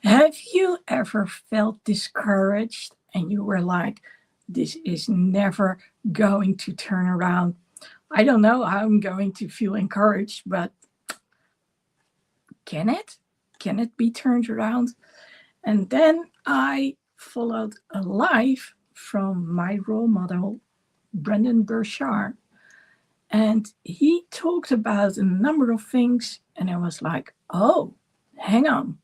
Have you ever felt discouraged and you were like, this is never going to turn around? I don't know how I'm going to feel encouraged, but can it? Can it be turned around? And then I followed a live from my role model, Brendan Burchard. And he talked about a number of things. And I was like, oh, hang on.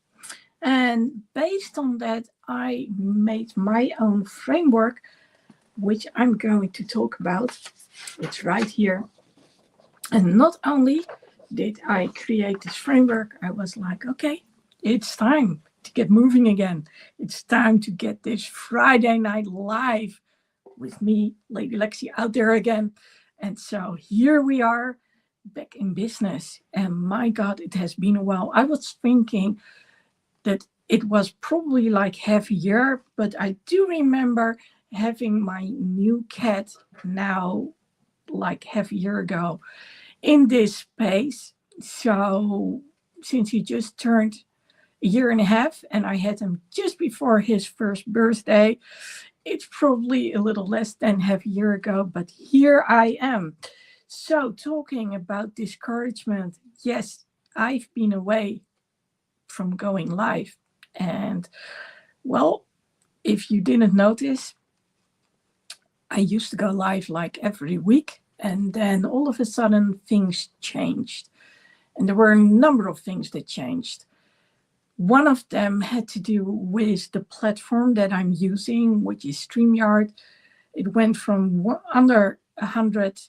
And based on that, I made my own framework, which I'm going to talk about. It's right here. And not only did I create this framework, I was like, okay, it's time to get moving again. It's time to get this Friday night live with me, Lady Lexi, out there again. And so here we are back in business. And my God, it has been a while. I was thinking that it was probably like half a year, but I do remember having my new cat now like half a year ago in this space. So since he just turned a year and a half and I had him just before his first birthday, it's probably a little less than half a year ago, but here I am. So talking about discouragement, yes, I've been away from going live. And well, if you didn't notice, I used to go live like every week. And then all of a sudden things changed. And there were a number of things that changed. One of them had to do with the platform that I'm using, which is StreamYard. It went from under €100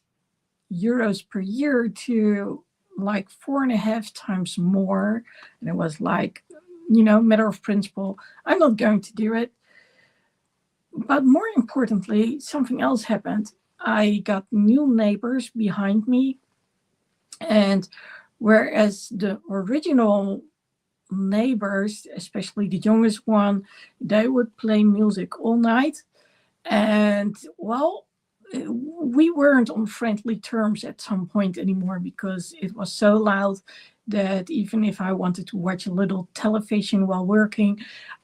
per year to like 4.5 times more. And it was like, matter of principle, I'm not going to do it. But more importantly, something else happened. I got new neighbors behind me. And whereas the original neighbors, especially the youngest one, they would play music all night. And well, we weren't on friendly terms at some point anymore because it was so loud that even if I wanted to watch a little television while working,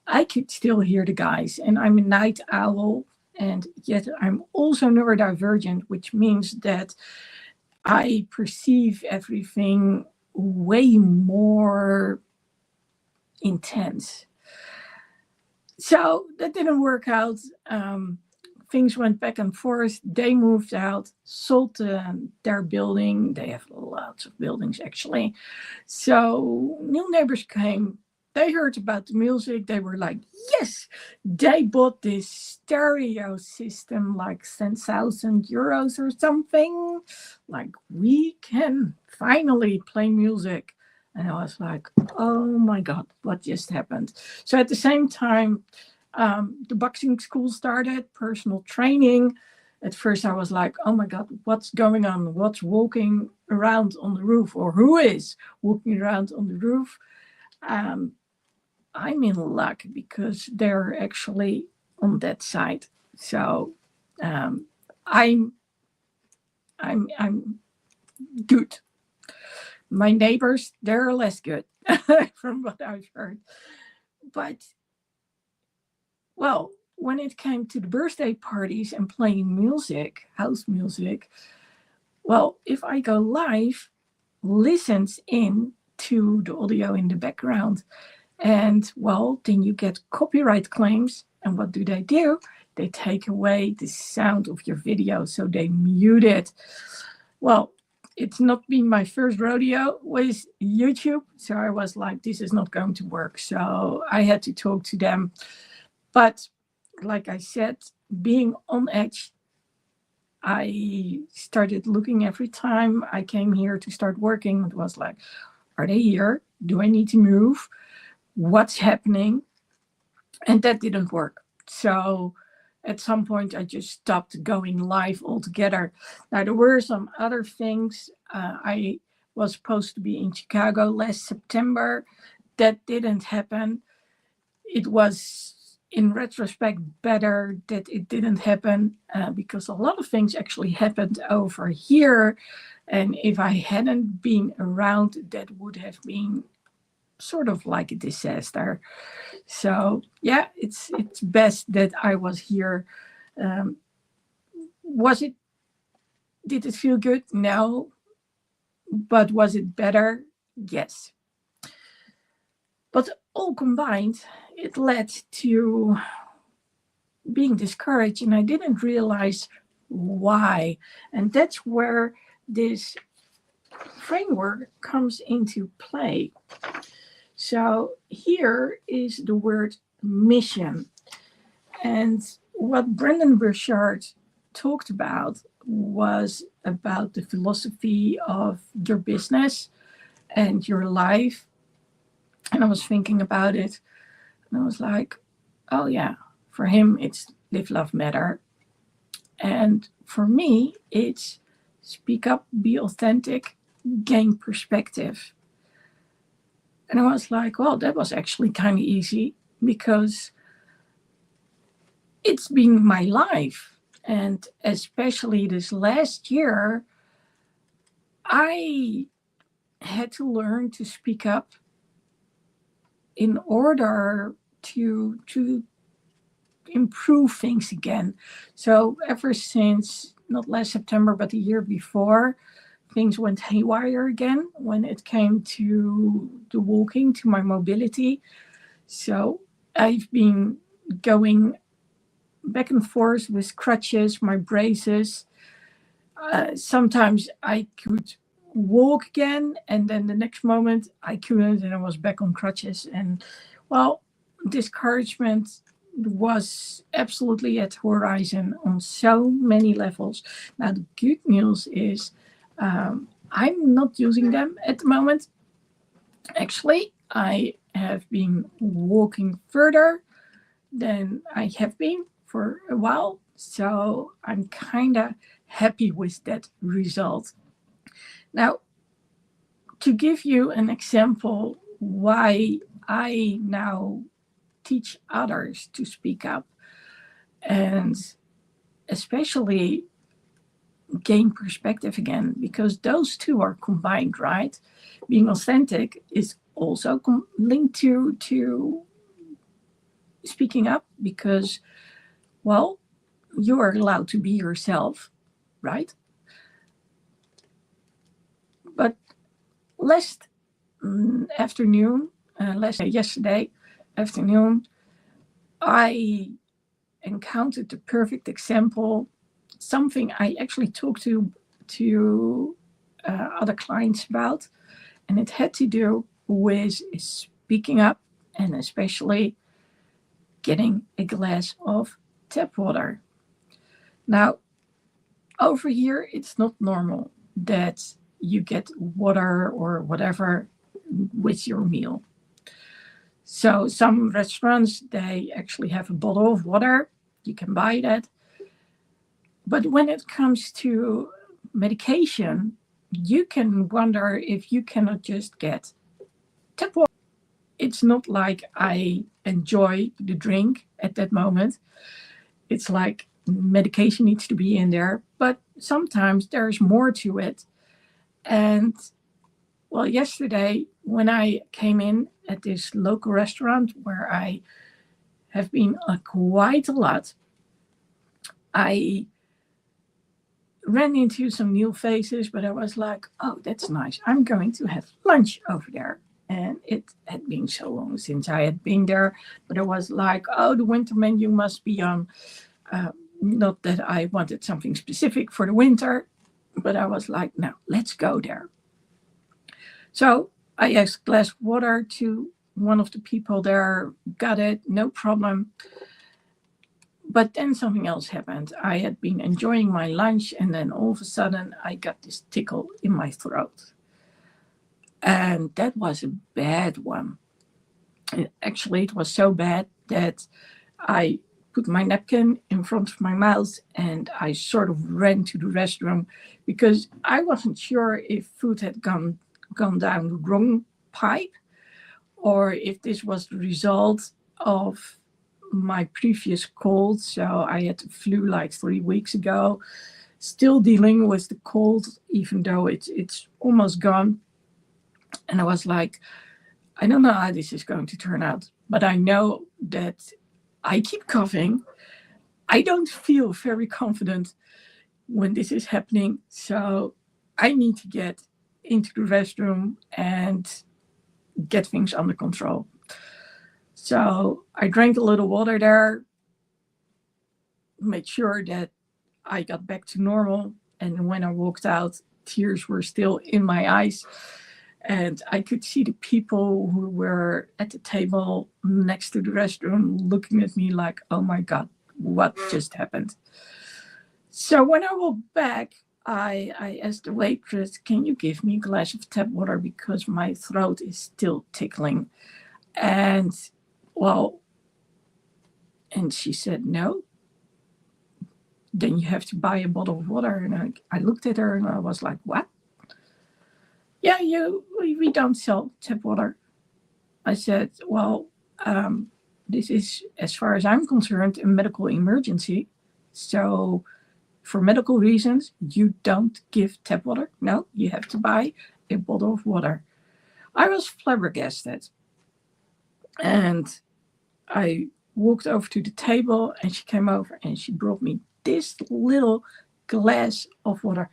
I could still hear the guys. And I'm a night owl, and yet I'm also neurodivergent, which means that I perceive everything way more intense. So that didn't work out. Things went back and forth. They moved out, sold their building. They have lots of buildings, actually. So new neighbors came. They heard about the music. They were like, yes, they bought this stereo system, like €10,000 or something. Like, we can finally play music. And I was like, oh my God, what just happened? So at the same time, the boxing school started, personal training. At first I was like, oh my God, what's going on? What's walking around on the roof, or who is walking around on the roof? I'm in luck because they're actually on that side. So I'm good. My neighbors, they're less good from what I've heard. But well, when it came to the birthday parties and playing music, house music, well, if I go live, listens in to the audio in the background. And well, then you get copyright claims. And what do? They take away the sound of your video, so they mute it. Well, it's not been my first rodeo with YouTube, so I was like, this is not going to work. So I had to talk to them. But like I said, being on edge, I started looking every time I came here to start working. It was like, are they here? Do I need to move? What's happening? And that didn't work. So at some point, I just stopped going live altogether. Now, there were some other things. I was supposed to be in Chicago last September. That didn't happen. It was, in retrospect, better that it didn't happen because a lot of things actually happened over here. And if I hadn't been around, that would have been sort of like a disaster. So yeah, it's best that I was here. Um, was it? Did it feel good? No, but was it better? Yes. But all combined, it led to being discouraged, and I didn't realize why. And that's where this framework comes into play. So here is the word mission. And what Brendan Burchard talked about was about the philosophy of your business and your life. And I was thinking about it, and I was like, oh yeah, for him it's live, love, matter. And for me, it's speak up, be authentic, gain perspective. And I was like, well, that was actually kind of easy because it's been my life. And especially this last year, I had to learn to speak up in order to improve things again. So ever since not last September, but the year before, things went haywire again when it came to the walking, to my mobility. So I've been going back and forth with crutches, my braces. Sometimes I could walk again, and then the next moment I couldn't, and I was back on crutches. And well, discouragement was absolutely at the horizon on so many levels. Now, the good news is I'm not using them at the moment. Actually, I have been walking further than I have been for a while. So I'm kind of happy with that result. Now, to give you an example why I now teach others to speak up and especially gain perspective again, because those two are combined, right? Being authentic is also linked to speaking up because, well, you are allowed to be yourself, right? But yesterday afternoon, I encountered the perfect example, something I actually talked to other clients about, and it had to do with speaking up and especially getting a glass of tap water. Now, over here, it's not normal that you get water or whatever with your meal. So some restaurants, they actually have a bottle of water. You can buy that. But when it comes to medication, you can wonder if you cannot just get tap water. It's not like I enjoy the drink at that moment. It's like medication needs to be in there, but sometimes there's more to it. And well, yesterday when I came in at this local restaurant where I have been quite a lot, I ran into some new faces, but I was like, oh, that's nice. I'm going to have lunch over there. And it had been so long since I had been there, but I was like, oh, the winter menu must be on. Not that I wanted something specific for the winter, but I was like, no, let's go there. So I asked a glass of water to one of the people there, got it, no problem. But then something else happened. I had been enjoying my lunch, and then all of a sudden I got this tickle in my throat. And that was a bad one. Actually, it was so bad that I put my napkin in front of my mouth and I sort of ran to the restroom because I wasn't sure if food had gone down the wrong pipe or if this was the result of my previous cold. So I had the flu like 3 weeks ago, still dealing with the cold, even though it's almost gone. And I was like, I don't know how this is going to turn out, but I know that I keep coughing. I don't feel very confident when this is happening. So I need to get into the restroom and get things under control. So I drank a little water there, made sure that I got back to normal. And when I walked out, tears were still in my eyes. And I could see the people who were at the table next to the restroom looking at me like, oh my God, what just happened? So when I walked back, I asked the waitress, can you give me a glass of tap water because my throat is still tickling? And well, and she said, no, then you have to buy a bottle of water. And I looked at her and I was like, what? Yeah, we don't sell tap water. I said, well, this is, as far as I'm concerned, a medical emergency. So for medical reasons, you don't give tap water. No, you have to buy a bottle of water. I was flabbergasted. And I walked over to the table and she came over and she brought me this little glass of water.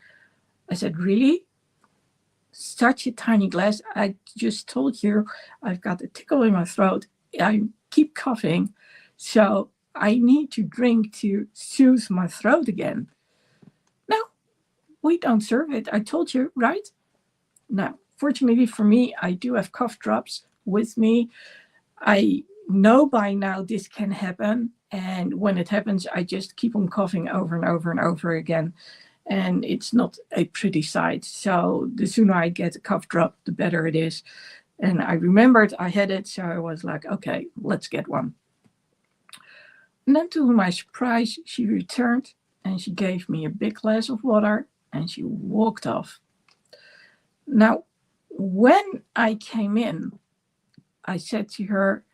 I said, really? Such a tiny glass. I just told you I've got a tickle in my throat. I keep coughing. So I need to drink to soothe my throat again. No, we don't serve it. I told you, right? Now, fortunately for me, I do have cough drops with me. I know by now this can happen. And when it happens, I just keep on coughing over and over and over again. And it's not a pretty sight. So the sooner I get a cough drop, the better it is. And I remembered I had it. So I was like, okay, let's get one. And then to my surprise, she returned and she gave me a big glass of water and she walked off. Now, when I came in, I said to her,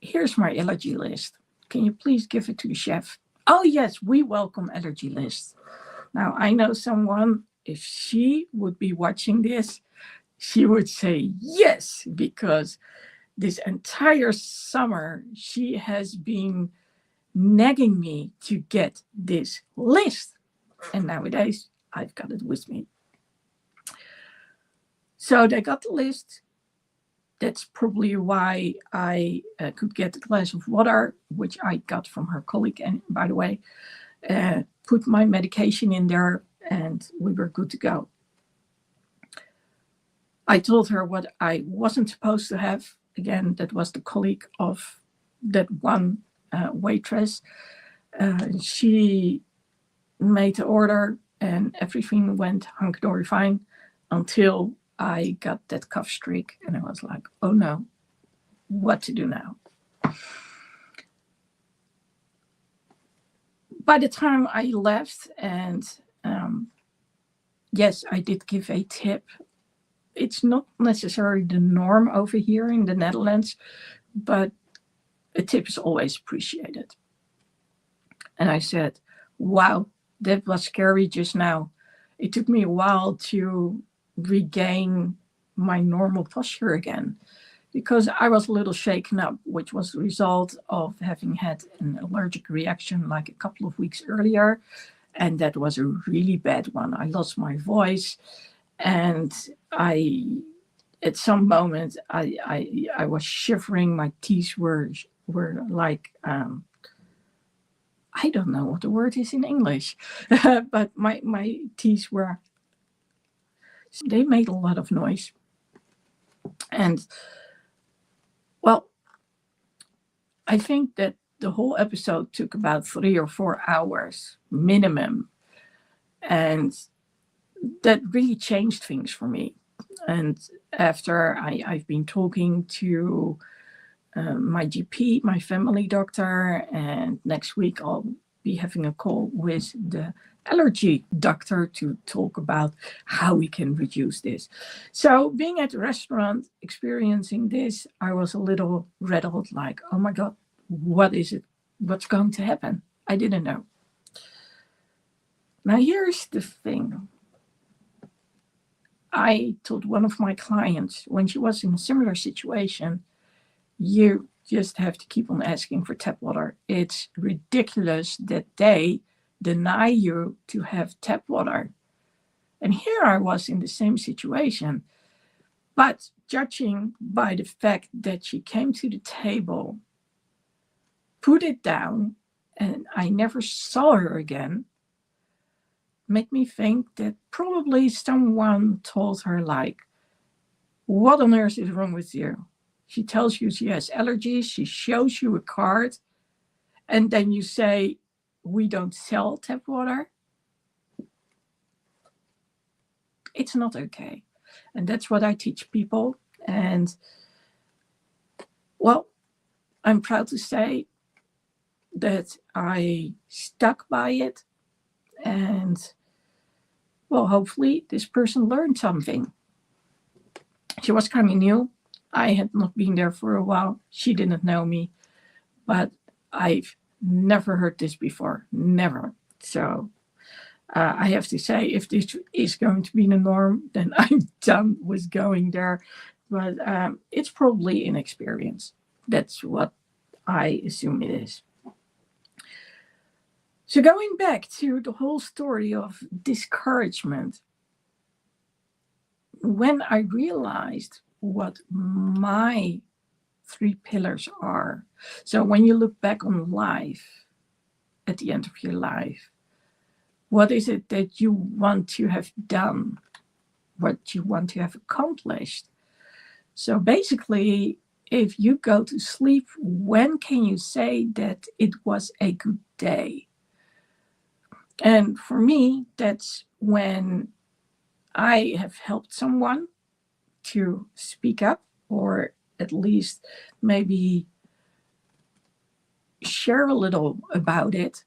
here's my allergy list. Can you please give it to the chef? Oh, yes, we welcome allergy lists. Now, I know someone, if she would be watching this, she would say yes, because this entire summer she has been nagging me to get this list. And nowadays, I've got it with me. So they got the list. That's probably why I could get a glass of water, which I got from her colleague, and by the way, put my medication in there, and we were good to go. I told her what I wasn't supposed to have. Again, that was the colleague of that one waitress. She made the order, and everything went hunky-dory fine until I got that cough streak, and I was like, oh no, what to do now? By the time I left, and yes, I did give a tip. It's not necessarily the norm over here in the Netherlands, but a tip is always appreciated. And I said, wow, that was scary just now. It took me a while to regain my normal posture again, because I was a little shaken up, which was the result of having had an allergic reaction like a couple of weeks earlier. And that was a really bad one. I lost my voice, and at some moment, I was shivering. My teeth were like, I don't know what the word is in English, but my teeth were, they made a lot of noise. And well, I think that the whole episode took about 3 or 4 hours minimum. And that really changed things for me. And after I've been talking to my GP, my family doctor, and next week I'll be having a call with the allergy doctor to talk about how we can reduce this. So being at the restaurant, experiencing this, I was a little rattled, like, oh my God, what is it? What's going to happen? I didn't know. Now here's the thing. I told one of my clients when she was in a similar situation, you just have to keep on asking for tap water. It's ridiculous that they deny you to have tap water. And here I was in the same situation. But judging by the fact that she came to the table, put it down, and I never saw her again, made me think that probably someone told her, like, what on earth is wrong with you? She tells you she has allergies, she shows you a card, and then you say, we don't sell tap water. It's not okay. And that's what I teach people. And, well, I'm proud to say that I stuck by it. And, well, hopefully this person learned something. She was kind of new. I had not been there for a while. She didn't know me. But I've never heard this before. Never. So I have to say, if this is going to be the norm, then I'm done with going there. But it's probably inexperience. That's what I assume it is. So going back to the whole story of discouragement, when I realized what my 3 pillars are, so when you look back on life, at the end of your life, what is it that you want to have done? What you want to have accomplished? So basically, if you go to sleep, when can you say that it was a good day? And for me, that's when I have helped someone to speak up, or at least maybe share a little about it.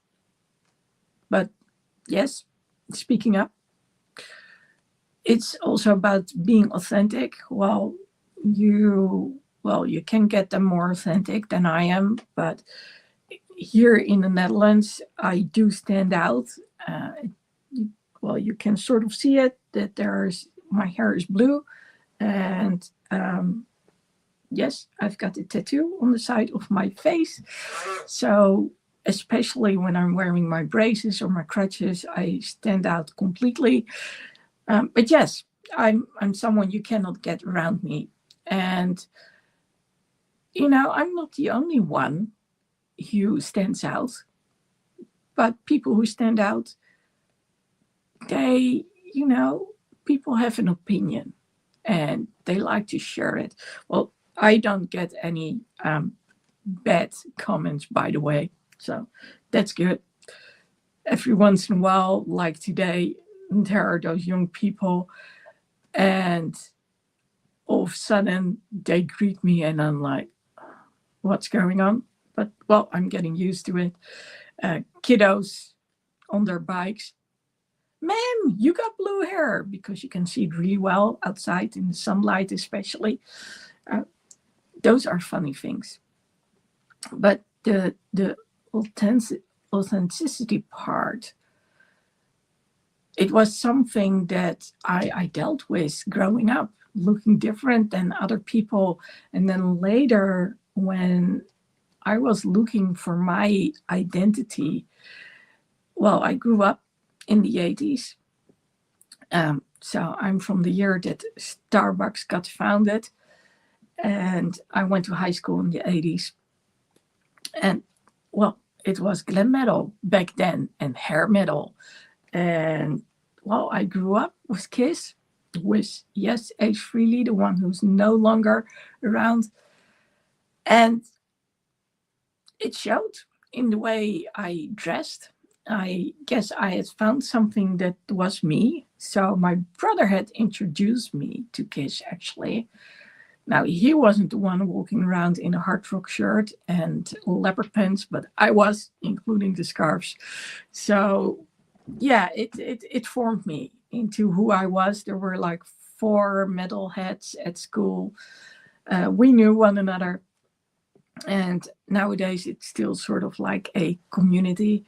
But yes, speaking up. It's also about being authentic. You can get them more authentic than I am, but here in the Netherlands, I do stand out. You can sort of see it, that my hair is blue, and yes, I've got a tattoo on the side of my face. So especially when I'm wearing my braces or my crutches, I stand out completely. But yes, I'm someone you cannot get around me. And, I'm not the only one who stands out. But people who stand out, people have an opinion and they like to share it. Well, I don't get any bad comments, by the way. So that's good. Every once in a while, like today, there are those young people and all of a sudden they greet me and I'm like, what's going on? But, well, I'm getting used to it. Kiddos on their bikes. Ma'am, you got blue hair, because you can see it really well outside in the sunlight, especially. Those are funny things. But the authenticity part, it was something that I dealt with growing up, looking different than other people. And then later, when I was looking for my identity, well, I grew up in the 80s. So I'm from the year that Starbucks got founded. And I went to high school in the 80s. And, well, it was glam metal back then and hair metal. And, well, I grew up with Kiss, with, yes, Ace Frehley, the one who's no longer around. And it showed in the way I dressed. I guess I had found something that was me. So my brother had introduced me to Kiss, actually. Now, he wasn't the one walking around in a hard rock shirt and leopard pants, but I was, including the scarves. So, yeah, it formed me into who I was. There were like 4 metalheads at school. We knew one another. And nowadays, it's still sort of like a community.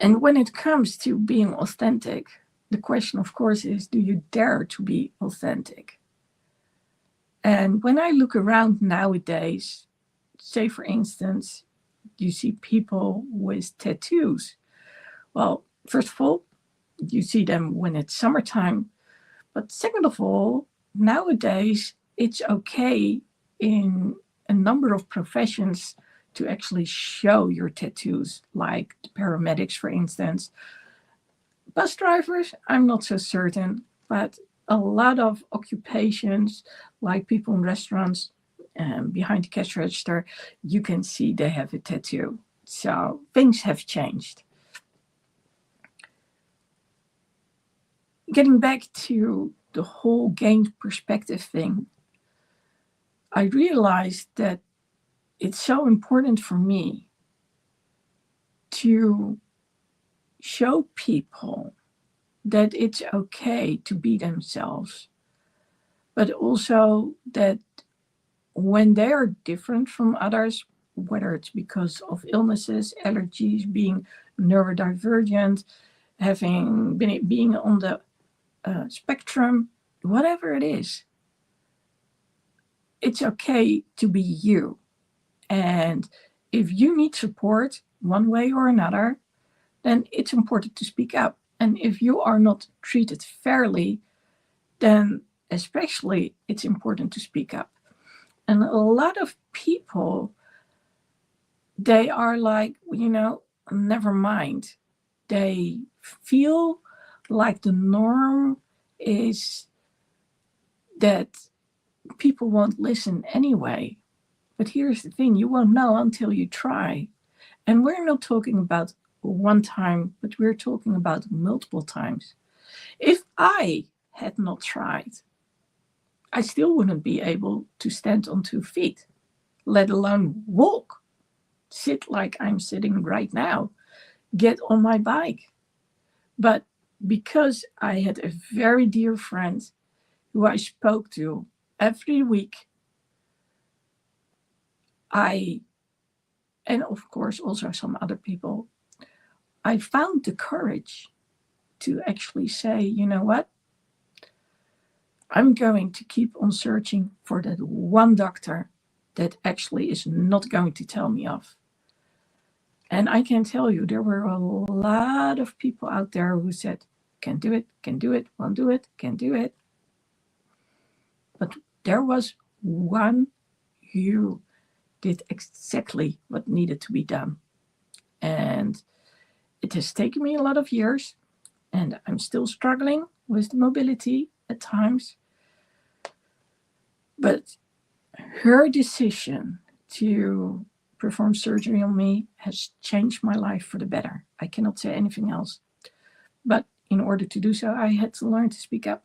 And when it comes to being authentic, the question, of course, is, do you dare to be authentic? And when I look around nowadays, say, for instance, you see people with tattoos. Well, first of all, you see them when it's summertime. But second of all, nowadays, it's okay in a number of professions to actually show your tattoos, like the paramedics, for instance. Bus drivers, I'm not so certain, but a lot of occupations, like people in restaurants, behind the cash register, you can see they have a tattoo. So things have changed. Getting back to the whole gained perspective thing, I realized that it's so important for me to show people that it's okay to be themselves, but also that when they are different from others, whether it's because of illnesses, allergies, being neurodivergent, being on the spectrum, whatever it is, it's okay to be you. And if you need support one way or another, then it's important to speak up. And if you are not treated fairly, then especially it's important to speak up. And a lot of people, they are like, never mind. They feel like the norm is that people won't listen anyway. But here's the thing, you won't know until you try. And we're not talking about one time, but we're talking about multiple times. If I had not tried, I still wouldn't be able to stand on 2 feet, let alone walk, sit like I'm sitting right now, get on my bike. But because I had a very dear friend who I spoke to every week, and of course also some other people, I found the courage to actually say, you know what? I'm going to keep on searching for that one doctor that actually is not going to tell me off. And I can tell you, there were a lot of people out there who said, can do it, won't do it, can do it. But there was one who did exactly what needed to be done. And it has taken me a lot of years, and I'm still struggling with the mobility at times. But her decision to perform surgery on me has changed my life for the better. I cannot say anything else. But in order to do so, I had to learn to speak up.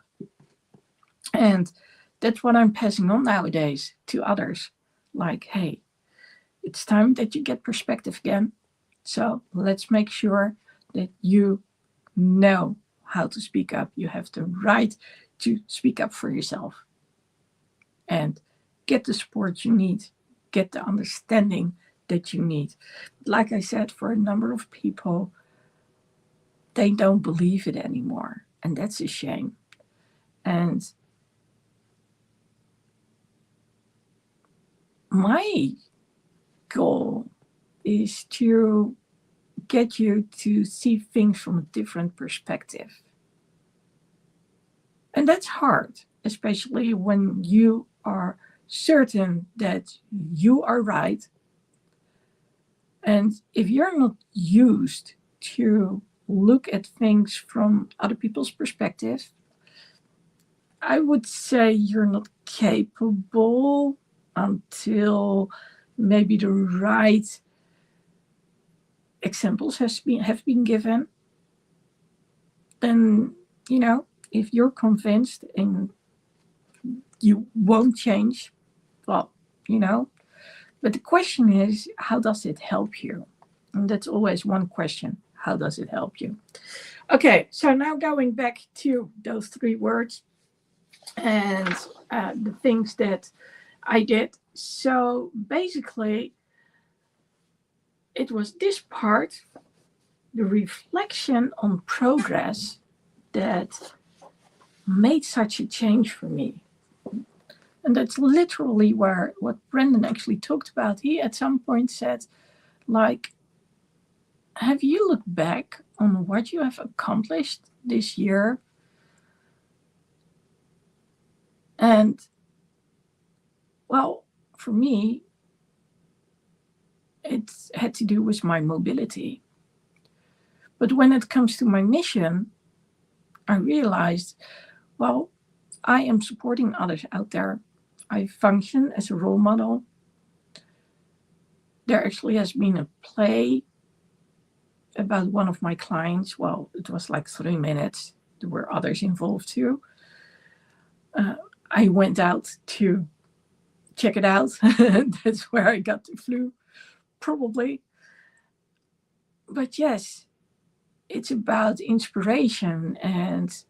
And that's what I'm passing on nowadays to others. Like, hey, it's time that you get perspective again. So let's make sure that you know how to speak up. You have the right to speak up for yourself. And get the support you need. Get the understanding that you need. Like I said, for a number of people, they don't believe it anymore. And that's a shame. And my goal is to get you to see things from a different perspective. And that's hard, especially when you are certain that you are right. And if you're not used to look at things from other people's perspective, I would say you're not capable until maybe the right examples have been given. Then, if you're convinced and you won't change, well, but the question is, how does it help you? And that's always one question. How does it help you? Okay, so now going back to those 3 words and the things that I did. So basically, it was this part the reflection on progress that made such a change for me. And that's literally what Brendan actually talked about. He at some point said, like, have you looked back on what you have accomplished this year? And, well, for me, it had to do with my mobility. But when it comes to my mission, I realized, well, I am supporting others out there. I function as a role model. There actually has been a play about one of my clients. Well, it was like 3 minutes. There were others involved too. I went out to check it out. That's where I got the flu, probably. But yes, it's about inspiration, and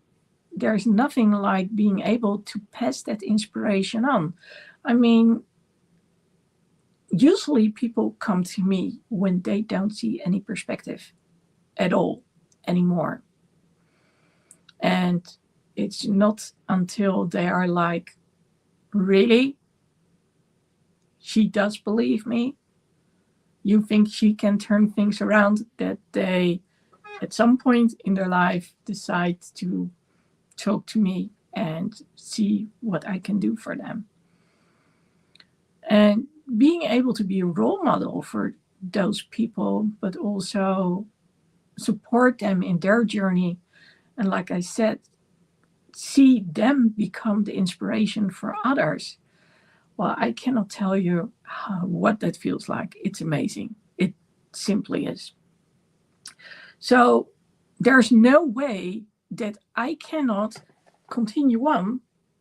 there's nothing like being able to pass that inspiration on. I mean, usually people come to me when they don't see any perspective at all anymore. And it's not until they are like, really? She does believe me? You think she can turn things around, that they, at some point in their life, decide to talk to me and see what I can do for them. And being able to be a role model for those people, but also support them in their journey. And like I said, see them become the inspiration for others. Well, I cannot tell you what that feels like. It's amazing. It simply is. So there's no way that I cannot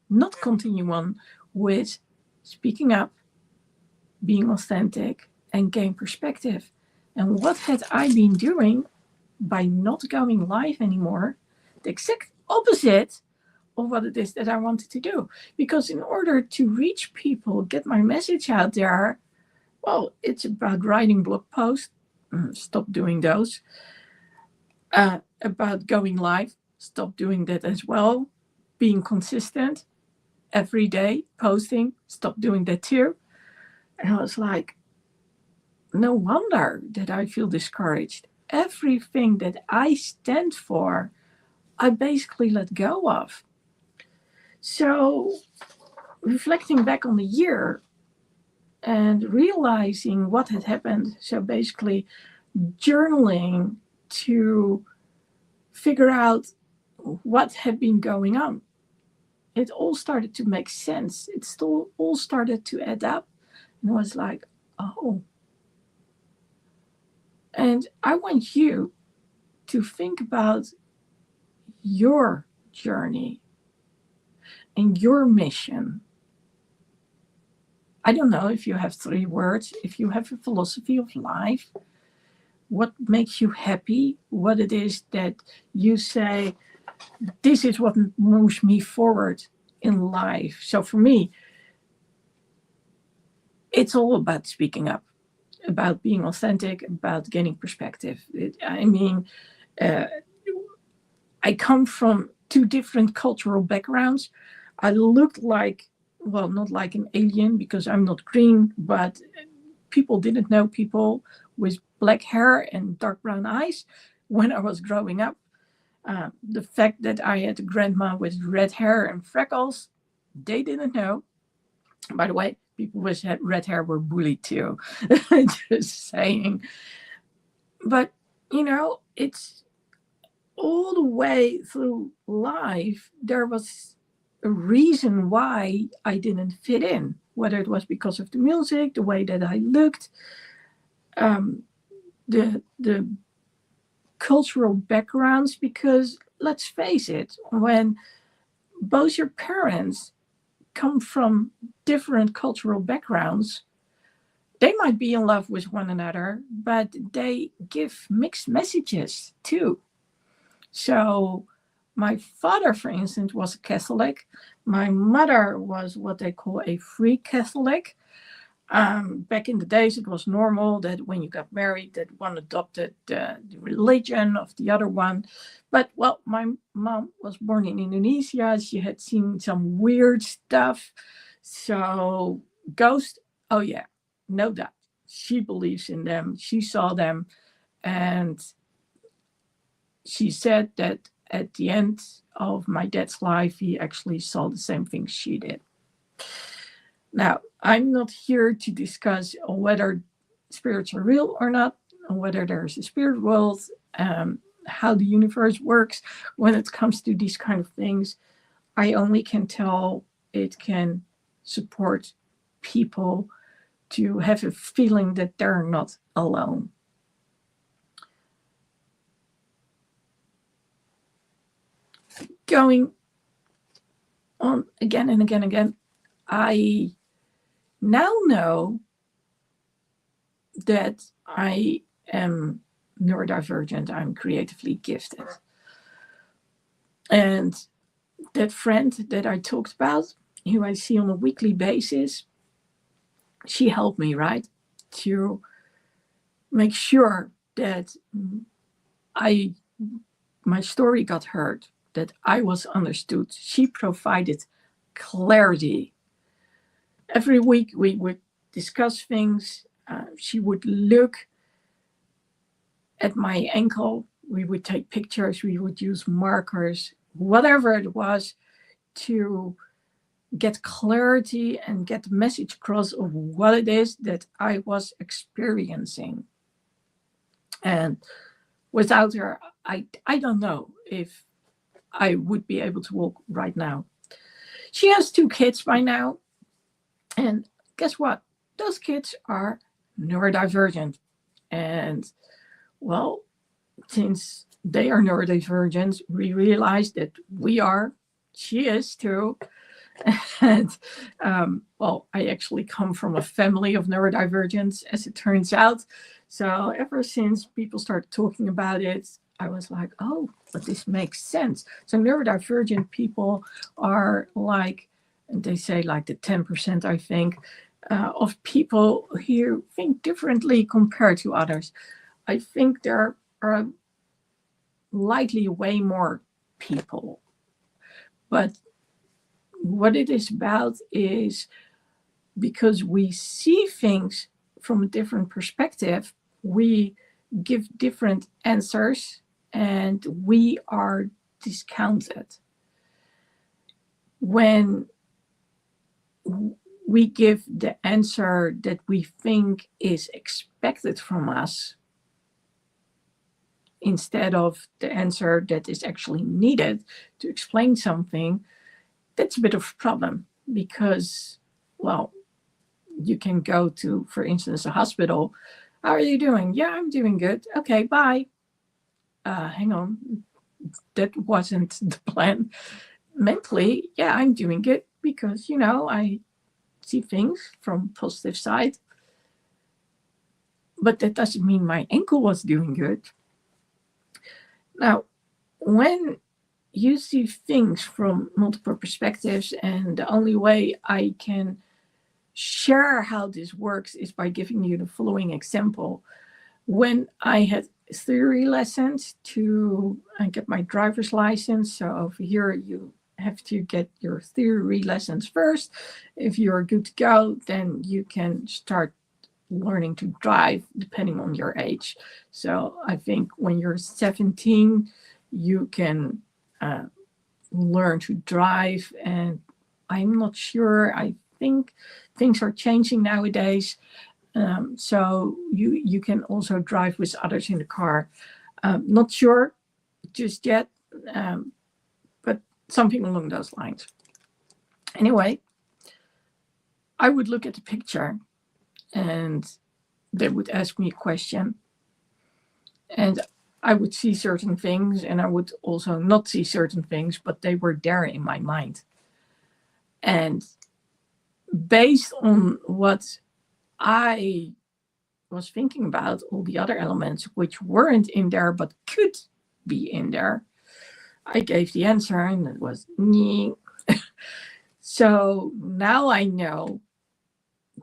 not continue on with speaking up, being authentic, and gain perspective. And what had I been doing by not going live anymore? The exact opposite of what it is that I wanted to do. Because in order to reach people, get my message out there, well, it's about writing blog posts. Stop doing those. About going live. Stop doing that as well. Being consistent every day, posting. Stop doing that too. And I was like, no wonder that I feel discouraged. Everything that I stand for, I basically let go of. So, reflecting back on the year and realizing what had happened, so basically journaling to figure out what had been going on, it all started to make sense. It still all started to add up, and I was like, oh. And I want you to think about your journey and your mission. I don't know if you have 3 words, if you have a philosophy of life, what makes you happy, what it is that you say, this is what moves me forward in life. So for me, it's all about speaking up, about being authentic, about gaining perspective. I come from 2 different cultural backgrounds. I looked like, well, not like an alien because I'm not green, but people didn't know people with black hair and dark brown eyes when I was growing up. The fact that I had a grandma with red hair and freckles, they didn't know. By the way, people with red hair were bullied too. Just saying. But, it's all the way through life, there was a reason why I didn't fit in, whether it was because of the music, the way that I looked, the cultural backgrounds, because let's face it, when both your parents come from different cultural backgrounds, they might be in love with one another, but they give mixed messages too. So my father, for instance, was a Catholic. My mother was what they call a free Catholic. Back in the days, it was normal that when you got married, that one adopted the religion of the other one. But well, my mom was born in Indonesia. She had seen some weird stuff. So ghosts, oh yeah, no doubt. She believes in them. She saw them. And she said that at the end of my dad's life, he actually saw the same things she did. Now, I'm not here to discuss whether spirits are real or not, or whether there's a spirit world, how the universe works when it comes to these kind of things. I only can tell it can support people to have a feeling that they're not alone. Going on again and again and again, I now know that I am neurodivergent. I'm creatively gifted. And that friend that I talked about, who I see on a weekly basis, she helped me, right, to make sure that my story got heard, that I was understood. She provided clarity. Every week we would discuss things. She would look at my ankle. We would take pictures. We would use markers, whatever it was, to get clarity and get the message across of what it is that I was experiencing. And without her, I don't know if I would be able to walk right now. She has 2 kids by now. And guess what? Those kids are neurodivergent. And well, since they are neurodivergent, we realize that she is too. And well, I actually come from a family of neurodivergents, as it turns out. So ever since people started talking about it, I was like, oh, but this makes sense. So neurodivergent people are like, and they say like the 10%, I think, of people who think differently compared to others. I think there are likely way more people. But what it is about is, because we see things from a different perspective, we give different answers and we are discounted. When we give the answer that we think is expected from us, instead of the answer that is actually needed to explain something, that's a bit of a problem. Because, well, you can go to, for instance, a hospital. How are you doing? Yeah, I'm doing good. Okay, bye. Hang on. That wasn't the plan. Mentally, yeah, I'm doing good because, I see things from positive side. But that doesn't mean my ankle was doing good. Now, when you see things from multiple perspectives, and the only way I can share how this works is by giving you the following example. When I had theory lessons to get my driver's license, so over here you have to get your theory lessons first. If you're good to go, then you can start learning to drive depending on your age. So I think when you're 17, you can learn to drive, and I'm not sure. I think things are changing nowadays. So you can also drive with others in the car. Not sure just yet, but something along those lines. Anyway, I would look at the picture and they would ask me a question. And I would see certain things and I would also not see certain things, but they were there in my mind. And based on what I was thinking about, all the other elements which weren't in there but could be in there, I gave the answer and it was nee. So now I know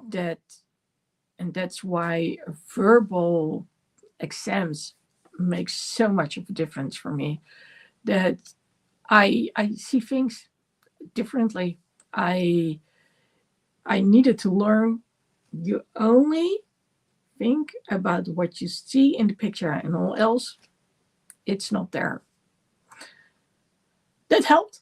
that And that's why verbal exams make so much of a difference for me, that I see things differently. I needed to learn you only think about what you see in the picture, and all else, it's not there. That helped.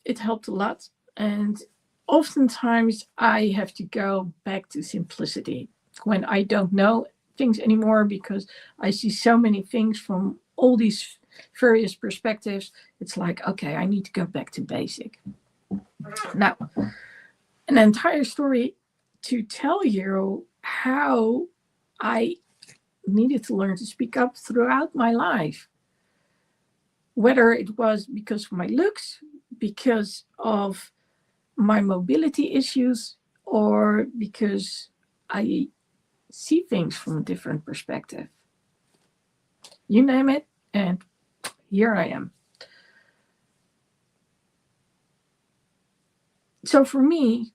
It helped a lot. And oftentimes I have to go back to simplicity when I don't know things anymore, because I see so many things from all these various perspectives. It's like, okay, I need to go back to basic. Now, an entire story to tell you how I needed to learn to speak up throughout my life. Whether it was because of my looks, because of my mobility issues, or because I see things from a different perspective. You name it, and here I am. So for me,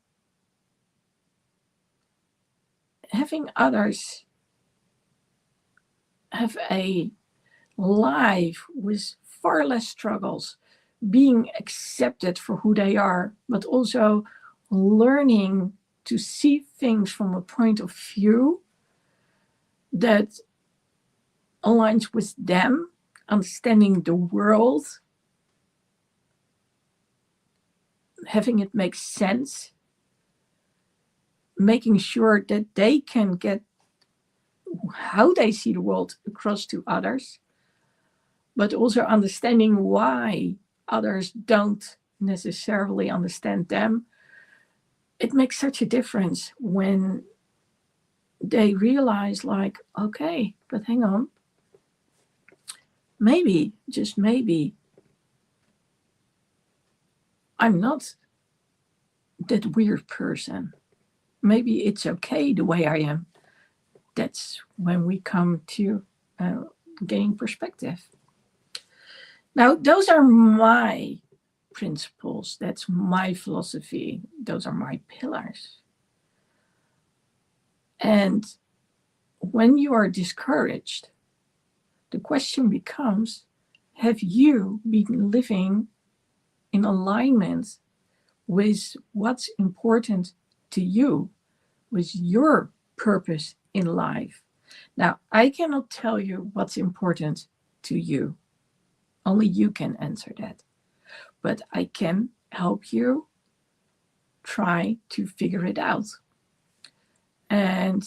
having others have a life with far less struggles, being accepted for who they are, but also learning to see things from a point of view that aligns with them, understanding the world, having it make sense, making sure that they can get how they see the world across to others, but also understanding why others don't necessarily understand them. It makes such a difference when they realize, like, okay, but hang on, maybe, just maybe, I'm not that weird person. Maybe it's okay the way I am. That's when we come to gain perspective. Now, those are my principles. That's my philosophy. Those are my pillars. And when you are discouraged, the question becomes, have you been living in alignment with what's important to you, with your purpose in life? Now, I cannot tell you what's important to you. Only you can answer that. But I can help you try to figure it out. And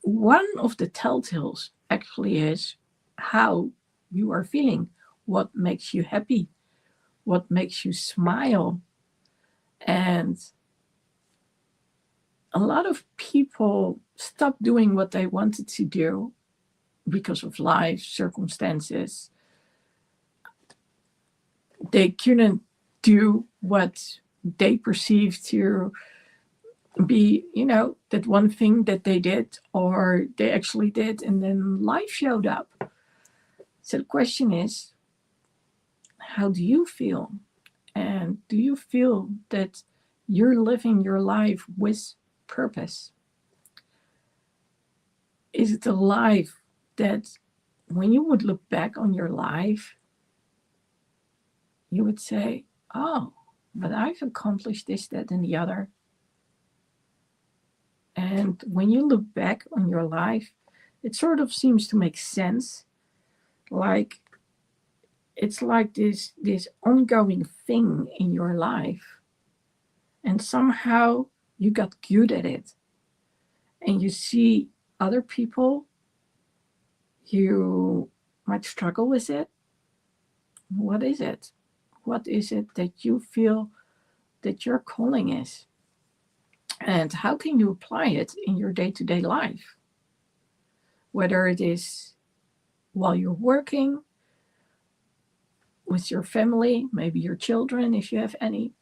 one of the telltales actually is how you are feeling, what makes you happy, what makes you smile. And a lot of people stop doing what they wanted to do because of life circumstances. They couldn't do what they perceived to be, that one thing that they did or they actually did, and then life showed up. So the question is, how do you feel? And do you feel that you're living your life with purpose? Is it a life that when you would look back on your life, you would say, oh, but I've accomplished this, that, and the other. And when you look back on your life, it sort of seems to make sense. Like, it's like this ongoing thing in your life. And somehow you got good at it. And you see other people, you might struggle with it. What is it? What is it that you feel that your calling is? And how can you apply it in your day-to-day life? Whether it is while you're working, with your family, maybe your children, if you have any.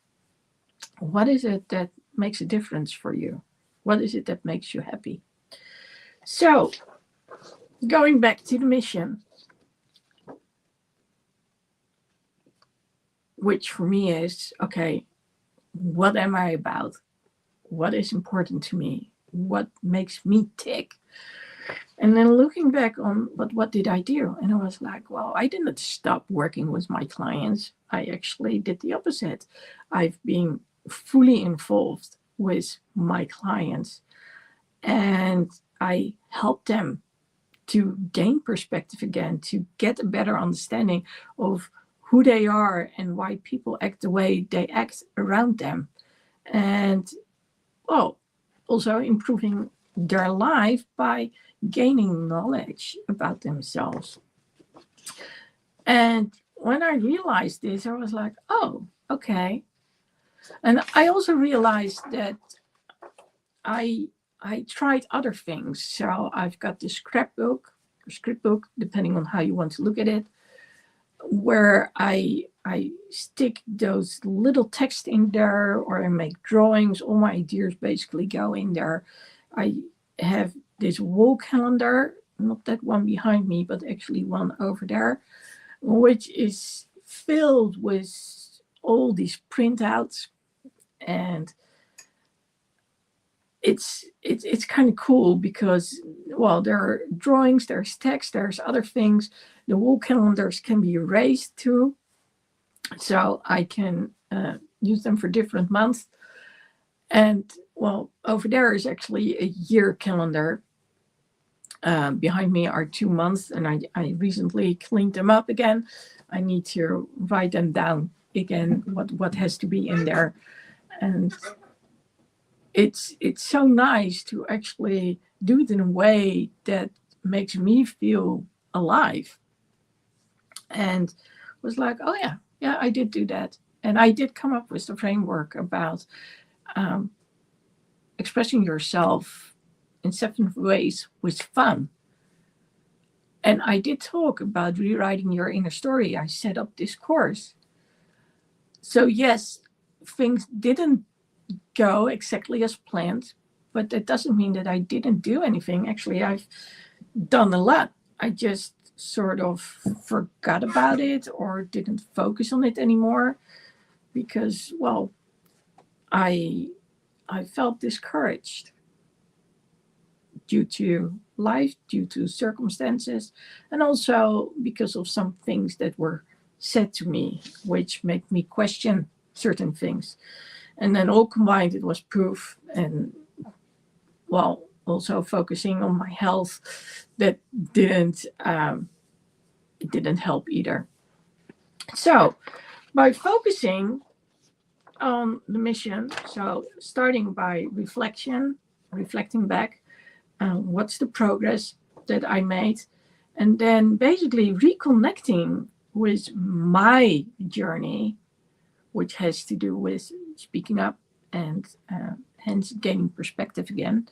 What is it that makes a difference for you? What is it that makes you happy? So, going back to the mission, which for me is, okay, what am I about? What is important to me? what makes me tick. And then looking back on what did I do? And I was like, well, I didn't stop working with my clients. I actually did the opposite. I've been fully involved with my clients, and I helped them to gain perspective again, to get a better understanding of who they are and why people act the way they act around them. And well, also improving their life by gaining knowledge about themselves. And when I realized this, I was like, oh, okay. And I also realized that I I tried other things. So I've got this scrapbook or script book, depending on how you want to look at it, where I stick those little text in there, or I make drawings. All my ideas basically go in there. I have this wall calendar, not that one behind me, but actually one over there, which is filled with all these printouts. And it's kind of cool because, well, there are drawings, there's text, there's other things. The wall calendars can be erased too, so I can use them for different months. And well, over there is actually a year calendar. Behind me are 2 months, and I recently cleaned them up again. I need to write them down again, what has to be in there. And it's so nice to actually do it in a way that makes me feel alive. And was like, oh yeah, I did do that. And I did come up with the framework about um, expressing yourself in 7 ways with fun. And I did talk about rewriting your inner story. I set up this course. So yes, things didn't go exactly as planned, but that doesn't mean that I didn't do anything. Actually, I've done a lot. I just sort of forgot about it or didn't focus on it anymore because, well, I felt discouraged due to life, due to circumstances, and also because of some things that were said to me, which make me question certain things. And then all combined, it was proof. And well, also focusing on my health, that didn't help either. So by focusing on the mission, so starting by reflecting back, what's the progress that I made, and then basically reconnecting with my journey, which has to do with speaking up and hence gaining perspective again.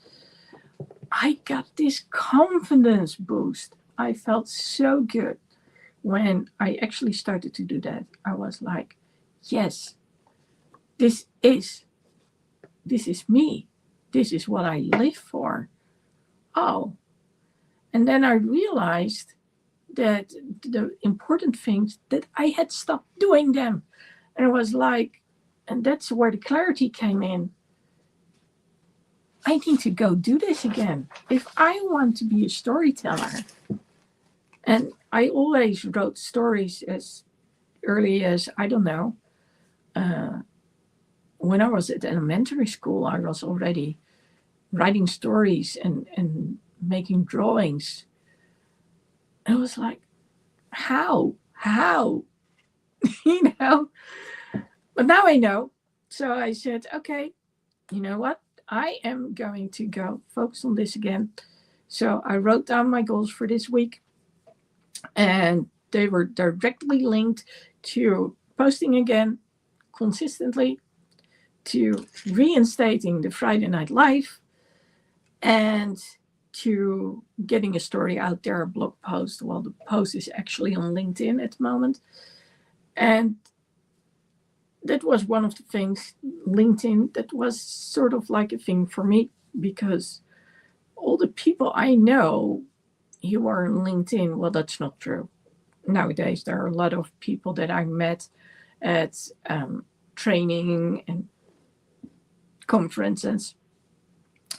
I got this confidence boost. I felt so good when I actually started to do that. I was like, yes, this is me. This is what I live for. Oh, and then I realized that the important things that I had stopped doing them. And it was like, and that's where the clarity came in. I need to go do this again. If I want to be a storyteller, and I always wrote stories as early as, I don't know, when I was at elementary school, I was already writing stories and making drawings. And it was like, how? you know? But now I know. So I said, okay, you know what? I am going to go focus on this again. So I wrote down my goals for this week, and they were directly linked to posting again consistently, to reinstating the Friday Night Live, and to getting a story out there, a blog post. Well, the post is actually on LinkedIn at the moment. And that was one of the things, LinkedIn, that was sort of like a thing for me, because all the people I know who are on LinkedIn, well, that's not true. Nowadays, there are a lot of people that I met at training and conferences.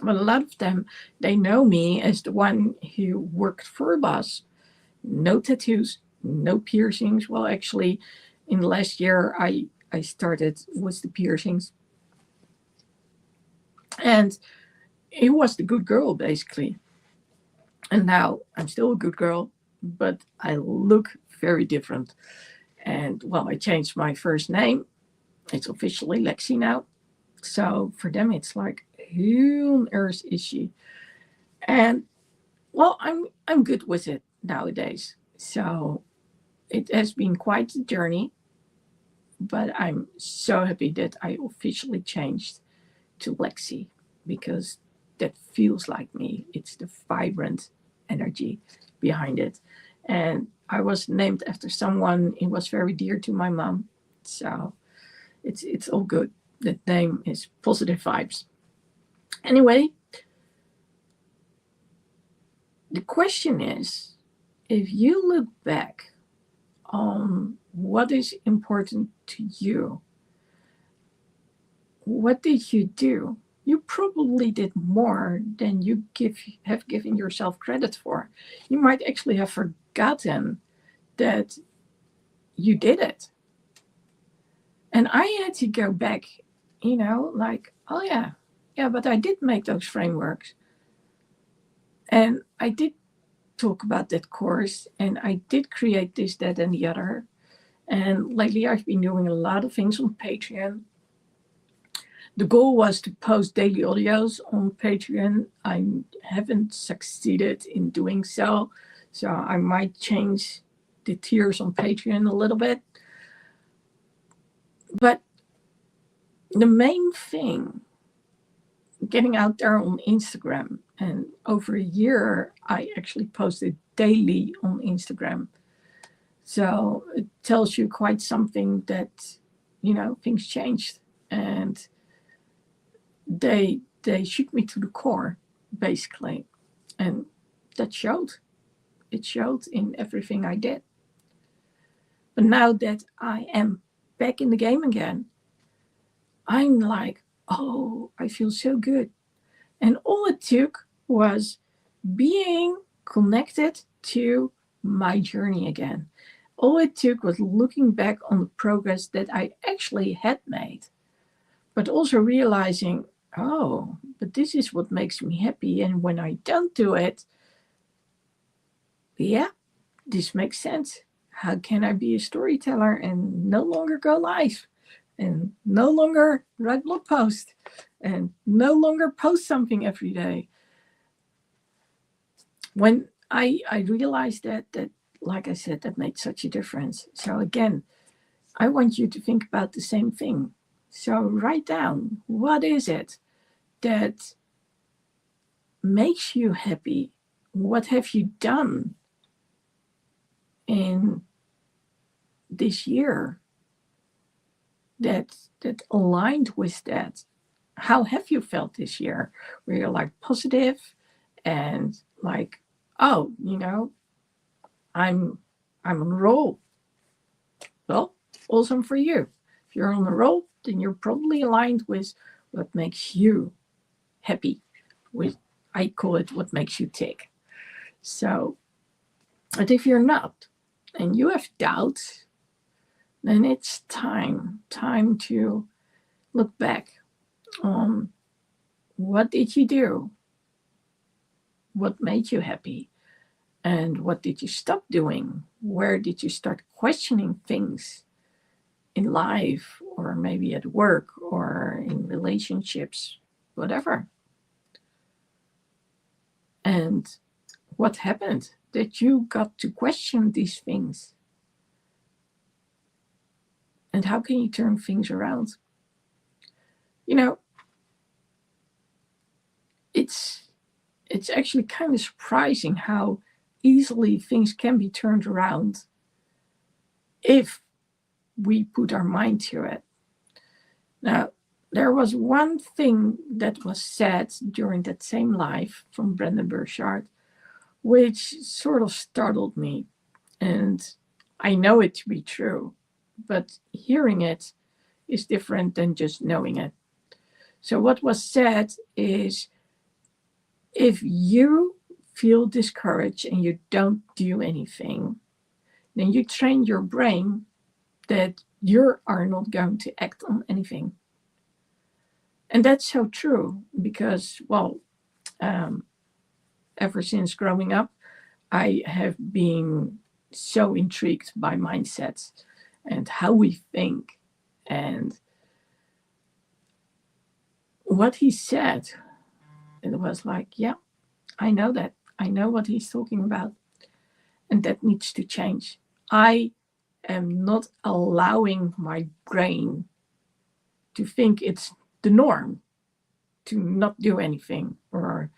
But a lot of them, they know me as the one who worked for a boss. No tattoos, no piercings. Well, actually, in the last year, I started with the piercings. And it was the good girl, basically. And now I'm still a good girl, but I look very different. And well, I changed my first name. It's officially Lexi now. So for them, it's like, who on earth is she? And well, I'm good with it nowadays. So it has been quite a journey, but I'm so happy that I officially changed to Lexi because that feels like me. It's the vibrant energy behind it. And I was named after someone who was very dear to my mom. So it's all good. The name is positive vibes. Anyway, the question is, if you look back on what is important to you, what did you do? You probably did more than you have given yourself credit for. You might actually have forgotten that you did it. And I had to go back, like, oh yeah, but I did make those frameworks. And I did talk about that course, and I did create this, that, and the other. And lately, I've been doing a lot of things on Patreon. The goal was to post daily audios on Patreon. I haven't succeeded in doing so, so I might change the tiers on Patreon a little bit. But the main thing, getting out there on Instagram, and over a year, I actually posted daily on Instagram. So it tells you quite something that, things changed. And they shook me to the core, basically. And that showed. It showed in everything I did. But now that I am back in the game again, I'm like, oh, I feel so good. And all it took was being connected to my journey again. All it took was looking back on the progress that I actually had made, but also realizing, oh, but this is what makes me happy. And when I don't do it, yeah, this makes sense. How can I be a storyteller and no longer go live and no longer write blog posts and no longer post something every day? When I realized that, like I said, that made such a difference. So again, I want you to think about the same thing. So write down, what is it that makes you happy? What have you done in this year that aligned with that? How have you felt this year? Where you're like positive and like, oh, I'm on a roll. Well, awesome for you. If you're on a roll, then you're probably aligned with what makes you happy. With, I call it what makes you tick. So, but if you're not and you have doubts, then it's time to look back on what did you do? What made you happy? And what did you stop doing? Where did you start questioning things in life, or maybe at work, or in relationships, whatever? And what happened that you got to question these things? And how can you turn things around? It's actually kind of surprising how easily things can be turned around if we put our mind to it. Now, there was one thing that was said during that same live from Brendon Burchard, which sort of startled me. And I know it to be true, but hearing it is different than just knowing it. So what was said is, If you feel discouraged and you don't do anything, then you train your brain that you are not going to act on anything. And that's so true because, well, um, ever since growing up, I have been so intrigued by mindsets and how we think. And what he said, it was like, yeah, I know that. I know what he's talking about. And that needs to change. I am not allowing my brain to think it's the norm to not do anything or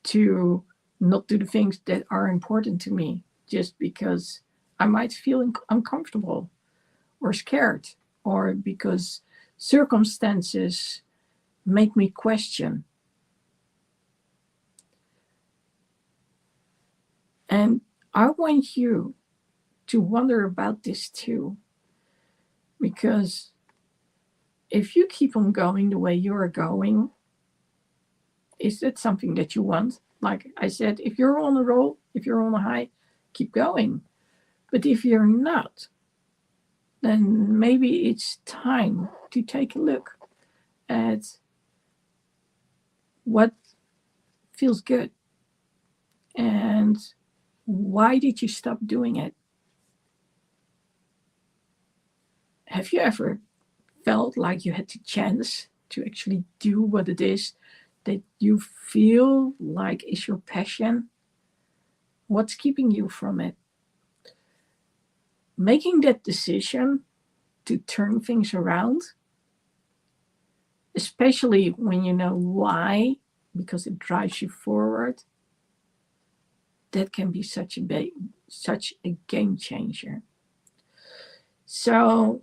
to not do the things that are important to me just because I might feel uncomfortable or scared or because circumstances make me question. And I want you to wonder about this too, because if you keep on going the way you are going, is that something that you want? Like I said, if you're on a roll, if you're on a high, keep going. But if you're not, then maybe it's time to take a look at what feels good and why did you stop doing it? Have you ever felt like you had the chance to actually do what it is that you feel like is your passion? What's keeping you from it? Making that decision to turn things around, especially when you know why, because it drives you forward, that can be such a game changer. So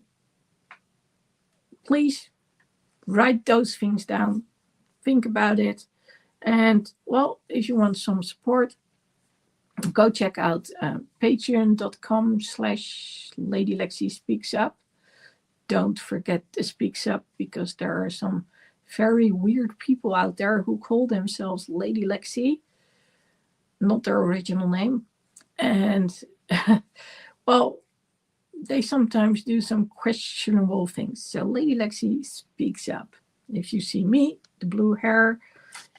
please write those things down, think about it, and well, if you want some support, go check out patreon.com/Lady Lexi Speaks Up. Don't forget the Speaks Up because there are some very weird people out there who call themselves Lady Lexi, not their original name. And well, they sometimes do some questionable things. So Lady Lexi Speaks Up. If you see me, the blue hair,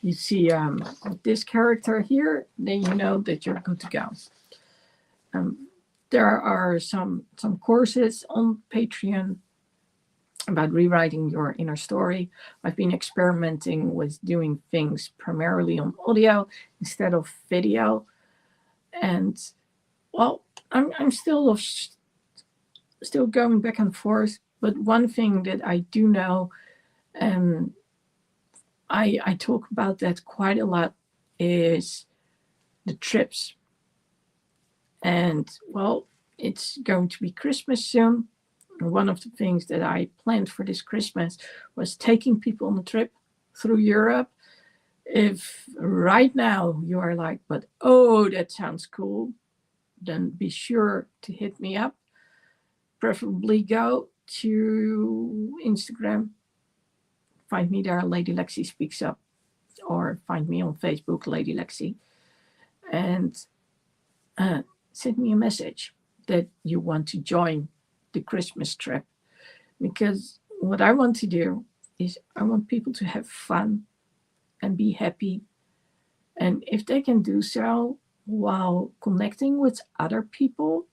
you see this character here, then you know that you're good to go. There are some courses on Patreon about rewriting your inner story. I've been experimenting with doing things primarily on audio instead of video. And well, I'm still going back and forth. But one thing that I do know, and I talk about that quite a lot, is the trips. And well, it's going to be Christmas soon. One of the things that I planned for this Christmas was taking people on a trip through Europe. If right now you are like, but oh, that sounds cool, then be sure to hit me up. Preferably go to Instagram. Find me there, Lady Lexi Speaks Up, or find me on Facebook, Lady Lexi, and send me a message that you want to join the Christmas trip. Because what I want to do is I want people to have fun and be happy. And if they can do so while connecting with other people,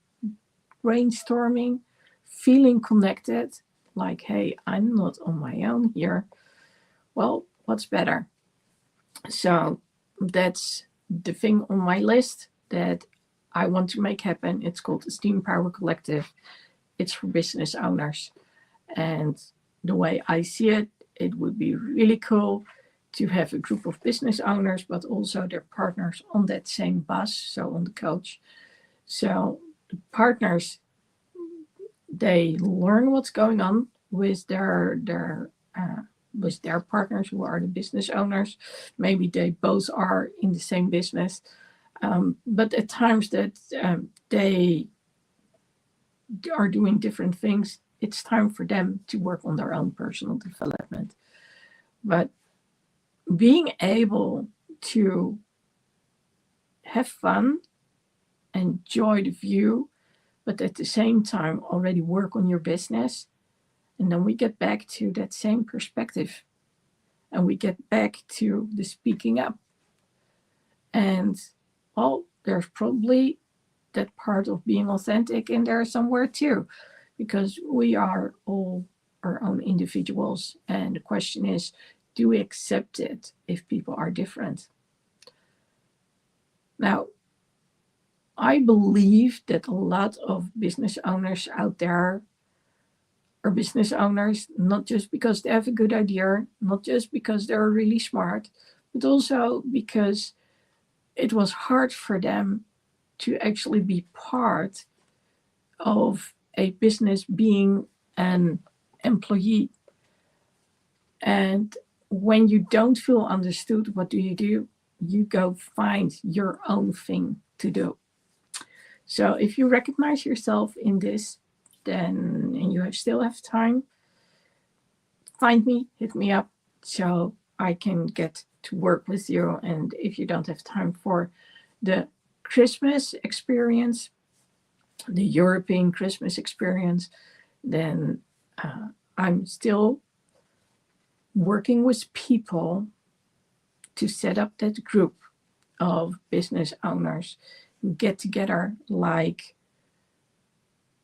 brainstorming, feeling connected, like, hey, I'm not on my own here, well, what's better? So that's the thing on my list that I want to make happen. It's called Esteem Power Collective. It's for business owners. And the way I see it, it would be really cool to have a group of business owners, but also their partners on that same bus, so on the coach. So the partners, they learn what's going on with their partners who are the business owners. Maybe they both are in the same business, but at times that they are doing different things, it's time for them to work on their own personal development. But being able to have fun, enjoy the view, but at the same time already work on your business. And then we get back to that same perspective, and we get back to the speaking up. And well, there's probably that part of being authentic in there somewhere too, because we are all our own individuals. And the question is, do we accept it if people are different? Now, I believe that a lot of business owners out there are business owners, not just because they have a good idea, not just because they're really smart, but also because it was hard for them to actually be part of a business, being an employee. And when you don't feel understood, what do? You go find your own thing to do. So if you recognize yourself in this, then, and you still have time, find me, hit me up, so I can get to work with you. And if you don't have time for the Christmas experience, the European Christmas experience, then I'm still working with people to set up that group of business owners who get together, like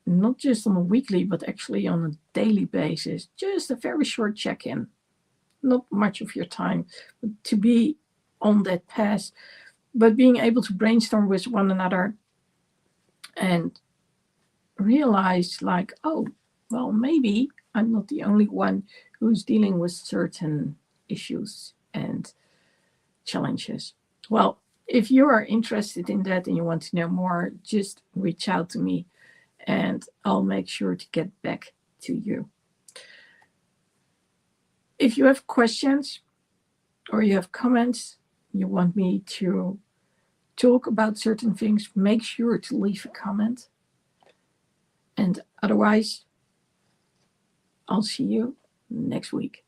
not just on a weekly, but actually on a daily basis, just a very short check-in, not much of your time, but to be on that path, but being able to brainstorm with one another and realize, like, oh, well, maybe I'm not the only one who's dealing with certain issues and challenges. Well, if you are interested in that and you want to know more, just reach out to me and I'll make sure to get back to you. If you have questions or you have comments, you want me to talk about certain things, make sure to leave a comment. And otherwise, I'll see you next week.